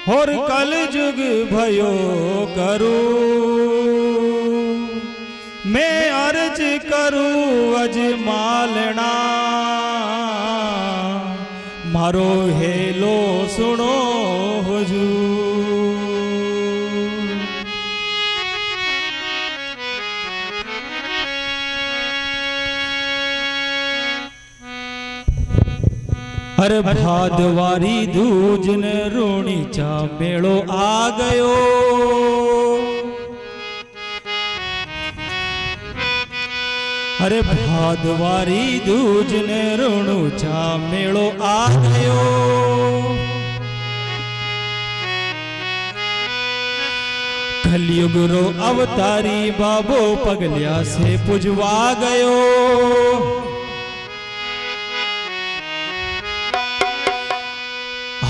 होर कल जुग भयो करूं मैं अर्ज करूं अजमालना मारो हेलो सुनो हुजूर। हर भादवारी दूज ने रोणी चा मेड़ो आ गयो। अरे भादवारी दूज ने रोणू चा मेड़ो आ गयो। कलयुग रो अवतारी बाबो पगलिया से पुजवा गयो।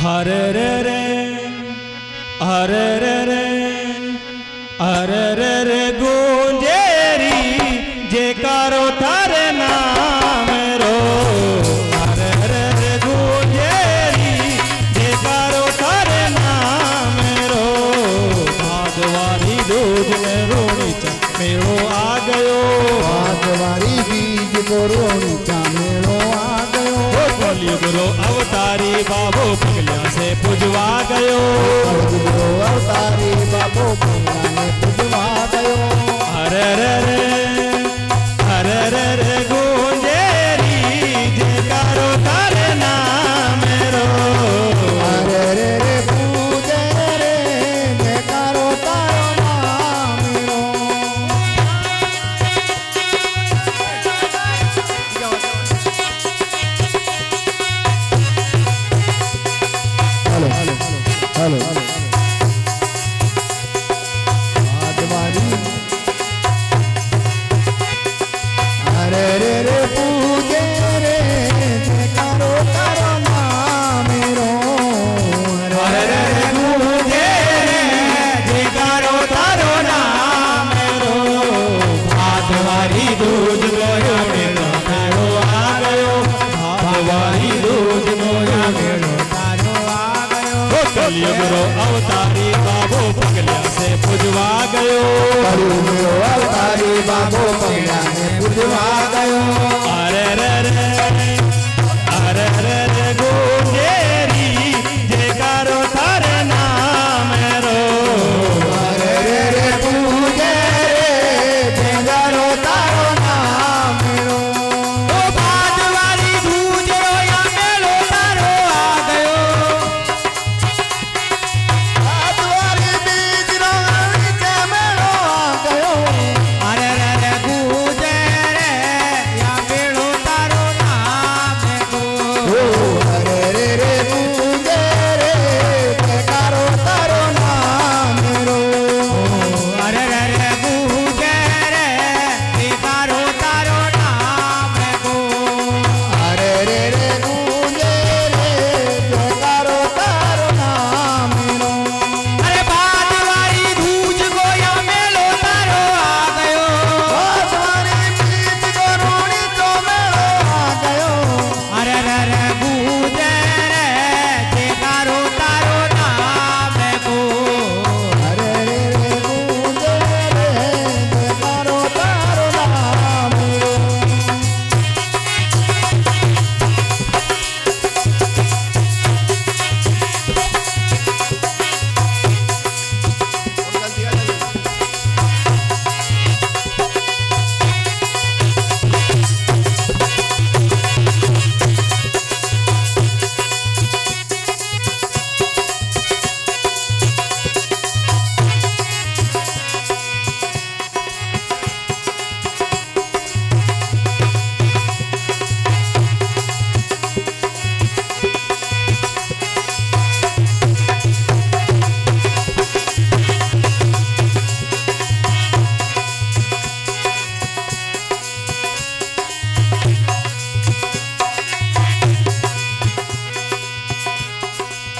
हरे रे रे हरे रे रे हरे रे रे गूंजेरी जेकारो थारे नाम रो। हरे रे रे गूंजेरी जेकारो थारे नाम रो। भादवारी दूज ने रोणी चा मेड़ो आ गयो। भादवारी बीज को रोणी चा मेड़ो आ गयो। कलयुग रो अवतारी बाबो पगलिया से पुजवा गयो। अवतारी बाबो पगलिया ने पुजवा गयो। हरे रे रे हरे रे रे गूंजेरी जेकारो थारे नाम रो। हरे रे रे पूजे रे जेकारो तारो नाम रो। हेलो हेलो हेलो भादवारी हरे रे रे पूजे रे जेकारो तारो नाम रो। हरे रे रे गूंजेरी जेकारो थारो नाम रो। भादवारी दूज गयो मेड़ो मेड़ो आ गयो। भादवारी दूज गयो मेड़ो तारो आ गयो। कलयुग रो अवतारी बाबो पगलिया से पुजवा गयो। कलयुग रो अवतारी बाबो पगलिया ने पुजवा गयो। अरे रे रे अरे रे रे गूंजेरी जेकारो थारे नाम रो। हरे रे रे पूजे रे जेकारो तारो नाम रो। ओ भादवारी दूज रोया मेलो तारो आ गयो। भादवारी बीज रो नीचे मेलो आ गयो। अरे रे रे गूंजे रे या मेलो तारो नाम रो। हरे रे रे पूजे रे जेकारो तारो नाम रो। अरे रे रे गूंजे रे जेकारो तारो नाम रो। हरे रे रे पूजे रे जेकारो तारो नाम रो। अरे भादवारी दूज गोया मेलो तारो आ गयो। भादवारी बीज को रोणी तो मेलो आ गयो। अरे रे रे गूंजे रे जेकारो तारो नाम रो। हरे रे रे पूजे रे जेकारो तारो नाम रो।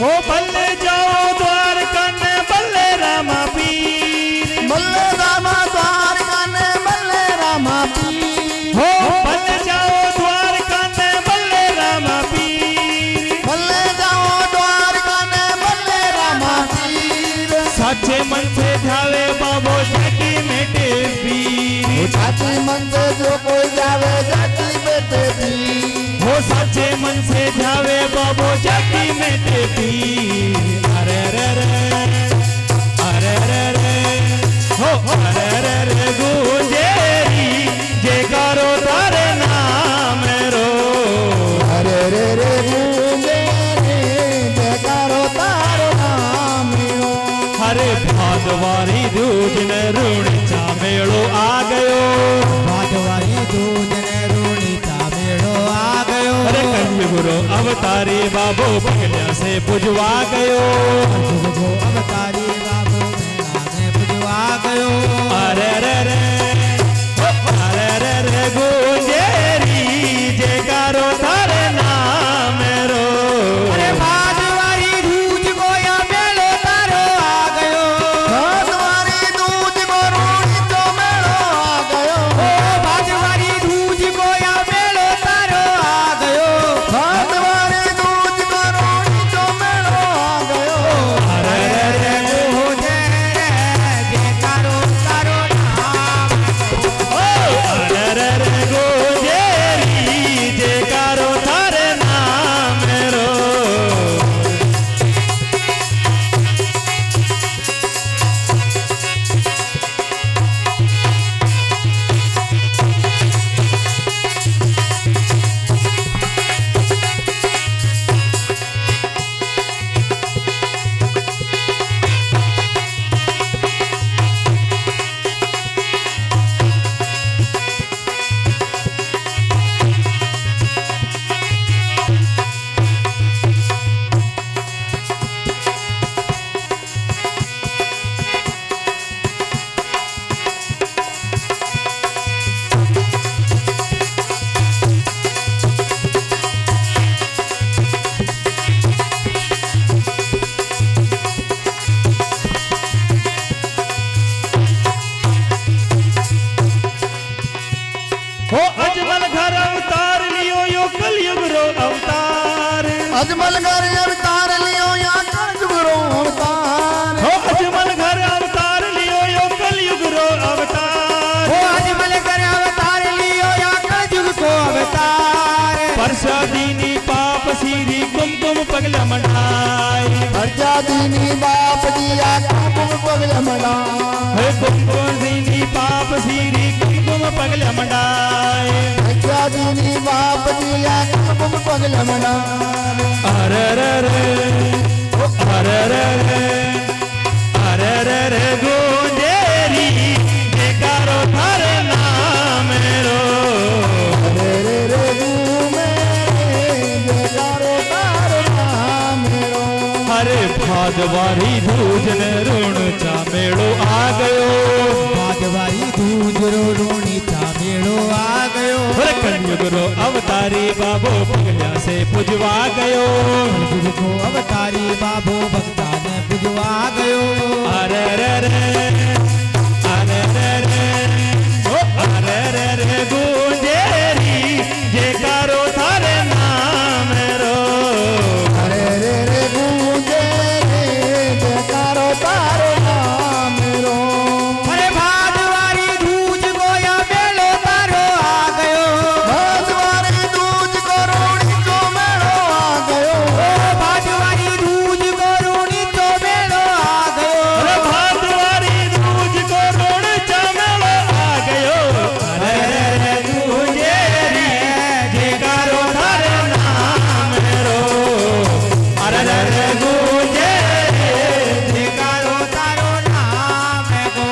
ओ बल्ले जाओ द्वारका ने बल्ले रामा पीर। बल्ले रामा द्वारका ने बल्ले रामा पीर। हो बल्ले जाओ द्वारका ने बल्ले रामा पीर। बल्ले जाओ द्वारका ने बल्ले रामा साचे मन से ध्यावे बाबो जाकी मेटे पीर साची मन से जो कोई जावे जाकी बेटे पीर हो साचे मन से ध्यावे बाबो जाकी मेटे पीर अरे रे हो अरे रे गुंजेरी जे करो तारे नाम रो अरे रे गूंजे रे जयकारो तारो नाम रो हरे भादवारी दूज ने ऋण चा मेड़ो आ गयो भादवारी दूज ने रूणी चा मेड़ो आ गयो अरे कलयुगुरो अवतारी बाबो पगलिया से पुजवा गयो जुगो अवतारी बाबू मेला में पुजवा गयो अरे रे गुंजेरी जे करो थारे नाम रो अरे भादवारी दूज गोया मेलो तारो आ गयो भादवारी दूज को रूणी तो मेलो आ गयो ओ भादवारी दूज गोया मेलो तारो आ गयो भादवारी दूज को रूणी तो मेलो आ गयो अरे रे गुंजे रे जे करो तारो नाम अरे गुंजेरी जे करो थारे नाम रो हो अजमल घर अवतार लियो यो कलयुग रो अवतार अजमल घर अवतार लियो या कलयुग रो अवतार हो अजमल घर अवतार लियो यो कलयुग रो अवतार ओ अजमल कर अवतार लियो या कलयुग को अवतार परसादीनी पाप सीरी कुमकुम पगला मनाए प्रजा दीनी बाप दिया कुम पगल मना हे कुमकुम दीनी पाप सीरी कुमकुम पगला मनाए प्रजा दीनी बाप दिया कुम पगल मना अरे रे गुंजेरी जे करो थारे नाम रो रे घूमे जयकारो तारो नाम रो हरे भादवारी दूज ने ऋण चा मेड़ो आ गयो भादवारी दूज रो रूणी चा मेड़ो आ गयो अरे कलयुग रो अवतारी बाबो पगलिया से पुजवा गयो कलयुग को अवतारी बाबो भक्ता ने पुजवा गयो अरे रे गुंजेरी जे करो थारे नाम रो अरे रे गूंजे रे जयकारो तारो नाम रो अरे भादवारी दूज गोया मेलो तारो आ गयो भादवारी दूज को रूणी तो मेलो आ गयो ओ भादवारी दूज को रूणी तो मेलो आ गयो अरे भादवारी दूज को ऋण चा मेड़ो आ गयो अरे रे गुंजेरी जे करो थारे नाम रो अरे रे गुंजेरी जे करो तारो नाम गो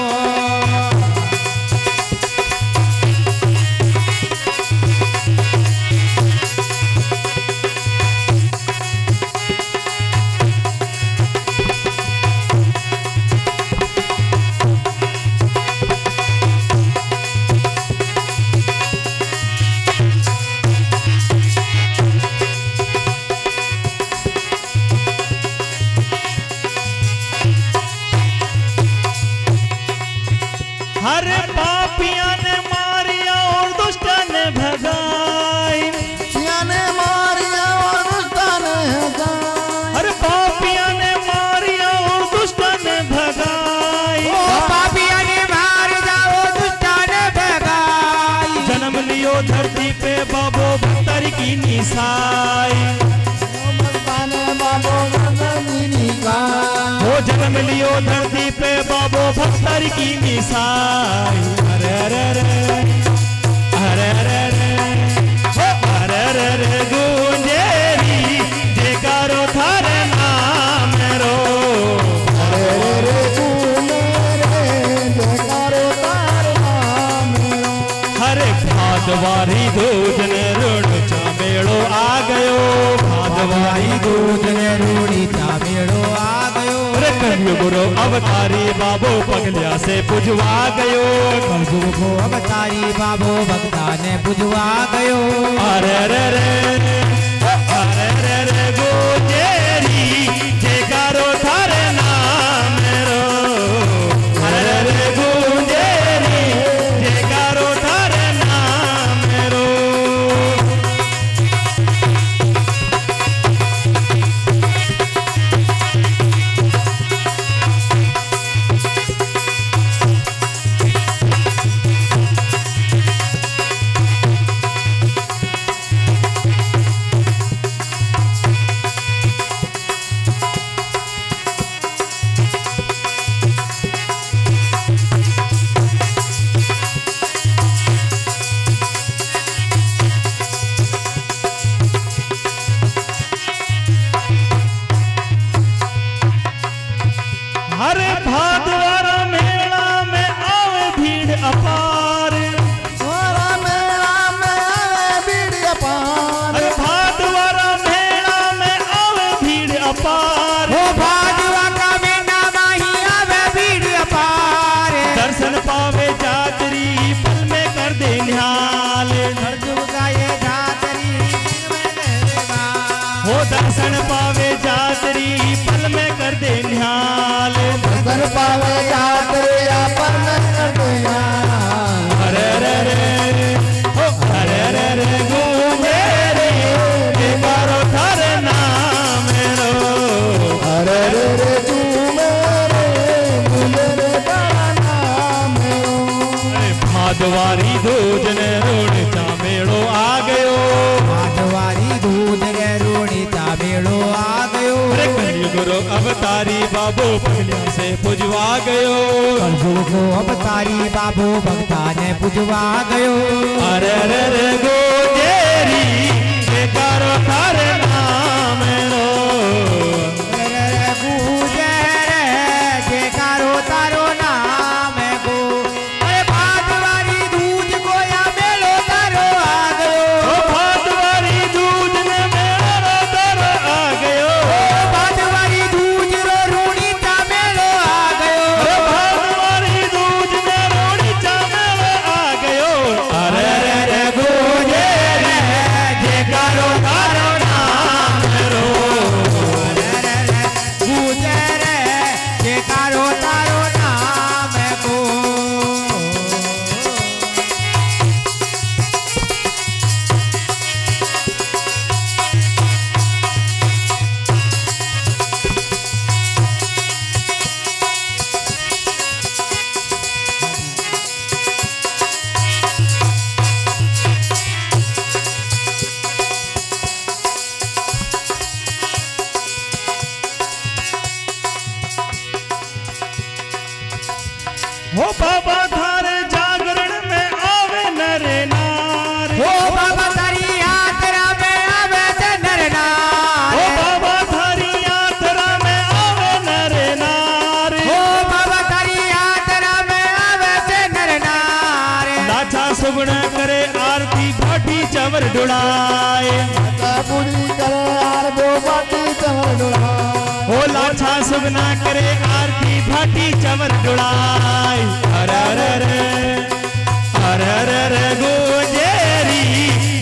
हरे पापिया ने मारिया और दुष्टा ने भगाई सियाने मारिया और दुष्टा ने हंसाई हरे पापिया ने मारिया और दुष्टा ने भगाई की निसाई मस्ताने बाबो गंगनी का वो जन्म लियो धरती पे बाबो भक्तर की निसाई अरे अरे अरे अरे अरे अरे अरे गूंजेरी जयकारो थारे नाम रो रे रे तूने रे जयकारो तार नाम हरे भादवारी दूजन ऋण चामेड़ो आ गयो भादवारी दूजने रूड़ी चामेड़ो आ गयो अरे कलयुगुरु अवतारी बाबो पगलिया से पुजवा गयो कलयुग को अवतारी बाबो भक्ता ने बुझवा गयो अरे रे रे अरे रे रे गोजेरी जयकारो थारे नाम रो अरे रे गोजेरी जयकारो थारे नाम रो हरे भादवारा मेला में आवे भीड़ अपार सोरा मेला में बीड़ी पान अरे भादवारा मेला में आवे भीड़ अपार हो भाजवा का मेला माही आवे भीड़ अपार दर्शन पावे जातरी पल में कर दे निहाल कलयुग का ये जातरी में रहेगा हो दर्शन पावे जातरी पल में कर दे निहाल कर पावे जात या पर कर दिया अरे रे रे हो अरे रे रे गूंजे रे जयकारो थारे नाम रो अरे रे रे तू मेरे मेरे बड़ा नाम अरे भादवारी दूजन ऋण चामेड़ो आ गयो भादवारी दूजने रूड़ी चामेड़ो आ गयो अरे कलयुगुरु अवतारी बाबो पगलिया से पुजवा गयो कलयुग को अवतारी बाबो भक्ता ने बुझवा गयो अरे रे रे गोजेरी जयकारो थारे नाम रो पूजे रे जयकारो तारो नाम गो अरे भादवारी दूज गोया मेलो तारो आ गयो ओ भादवारी दूज ने मेरा दर आ गयो भादवारी दूज रो रूड़ी ता मेलो आ गयो अरे भादवारी दूज ने रोड़ी चामेल आ गयो अरे रे रे गोजेरी जयकारो थारो नाम रो पूजे रे जयकारो तारो नाम गो हो बाबा थारे जागरण में आवे नरे नार हो बाबा तारी यात्रा में आवे ते नर हो नार बाबा थारी यात्रा में आवे नरे नार हो बाबा तारी यात्रा में आवे ते नर नार लाछा सुगण करे आरती भाटी चवर डुड़ाए पूरी करे यार दो बाटी चवर डोला हो लाछा सुगना करे आरती भाटी चवर डुड़ाए अरे अरे अरे अरे अरे गोजेरी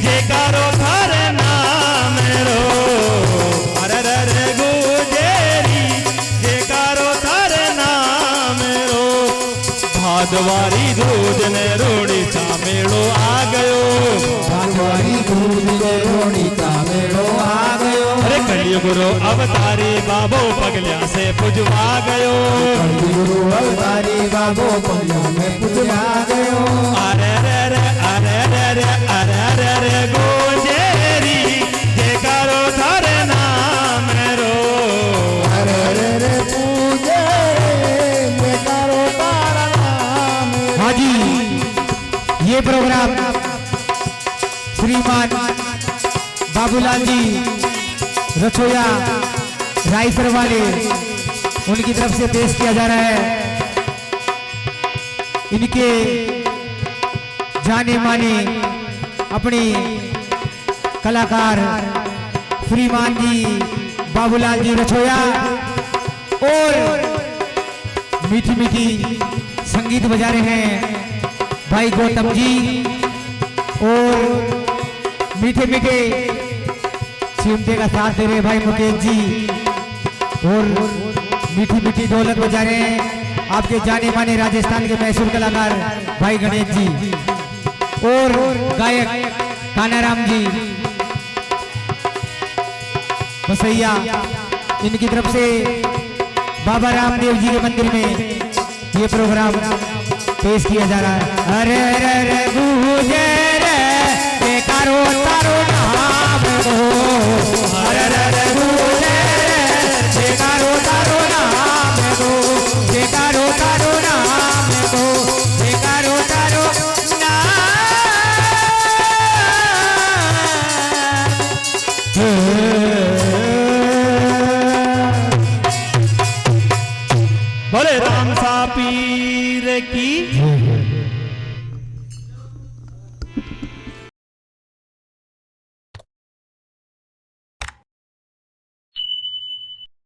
जयकारो थारे नाम रो अरे अरे गोजेरी जयकारो थारे नाम रो भादवारी दूज ने रोड़ी चामेड़ो आ गयो भादवारी दूज ने रोड़ी चामेड़ो आ गयो अरे कलयुगुरु अवतारी बाबो पगलिया से पुजवा गयो गुरु अवतारी बाबो पगलिया में पूजा गयो अरे रे रे अरे रे रे अरे रे रे गोजेरी श्रीमान बाबूलाल जी रछोया रायसर वाले, उनकी तरफ से पेश किया जा रहा है इनके जाने माने अपने कलाकार श्रीमान जी बाबूलाल जी रछोया और मीठी मीठी संगीत बजा रहे हैं भाई गौतम जी और मीठे मीठे चिमटे का साथ दे रहे भाई मुकेश जी और मीठी मीठी ढोलक बजा रहे हैं आपके जाने माने राजस्थान के मशहूर कलाकार भाई गणेश जी और गायक कानाराम जी बसैया, इनकी तरफ से बाबा रामदेव जी के मंदिर में ये प्रोग्राम पेश किया जा रहा है। अरे रे रे गूंजे रे जयकारो तारो नाम हो, अरे रे रे गूंजे रे जयकारो तारो नाम हो, जयकारो तारो नाम हो, जयकारो तारो बोले राम सा पीर की